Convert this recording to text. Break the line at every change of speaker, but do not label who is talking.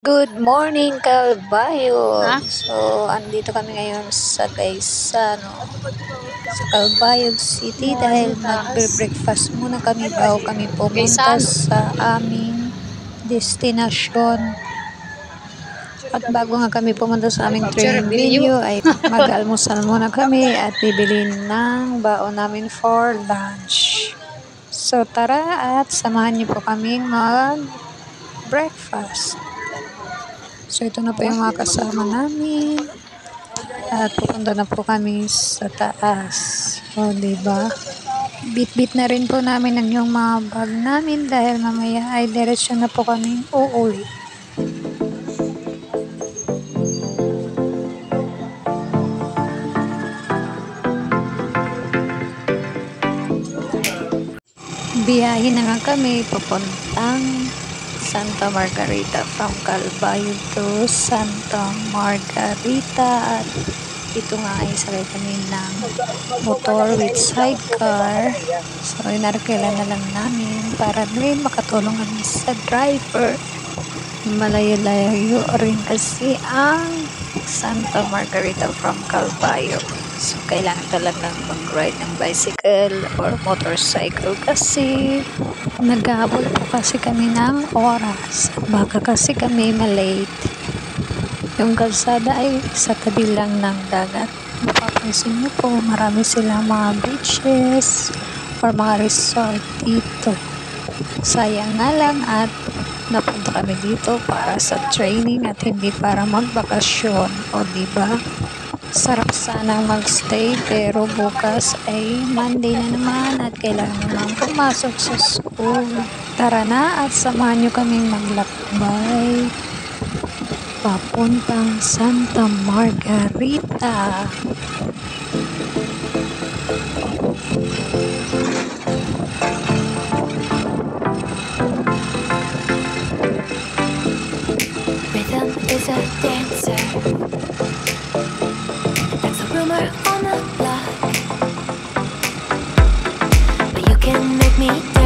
Good morning, Calbayog!
Ha?
So, andito kami ngayon sa Gaisano, sa Calbayog City dahil magbe-breakfast muna kami bago kami pumunta
Gaisano.
sa aming destinasyon. At bago nga kami pumunta sa aming training
Cherbilyo.
video ay mag-almusal muna kami at bibili ng baon namin for lunch. So, tara at samahan niyo po kaming mag-breakfast. So, ito na po yung mga kasama namin. At pupunta na po kami sa taas. O, diba? Bit-bit na rin po namin ang yung mga bag namin dahil mamaya ay diretsyo na po kami uuwi. Biyahe na nga kami papuntang Santa Margarita, from Calbayog to Santa Margarita. At ito nga ay sakay kami ng motor with sidecar. So inarkila na lang namin para rin makatulong kami sa driver. Malayo-layo rin kasi ang Santa Margarita from Calbayog. So, kailangan talagang mag-ride ng bicycle or motorcycle kasi naghahabol po kasi kami ng oras. Baka kasi kami malate. Yung kalsada ay sa tabi lang ng dagat. Mapapansin niyo po, marami silang mga beaches or mga resort dito. Sayang nga lang at napunta kami dito para sa training at hindi para magbakasyon. O diba? Sarap sana magstay pero bukas ay Monday na naman at kailangan naman pumasok sa school. Tara na at samahan nyo kaming maglakbay papuntang Santa Margarita.
Rhythm is a dancer. That's a rumor on the block. But you can make me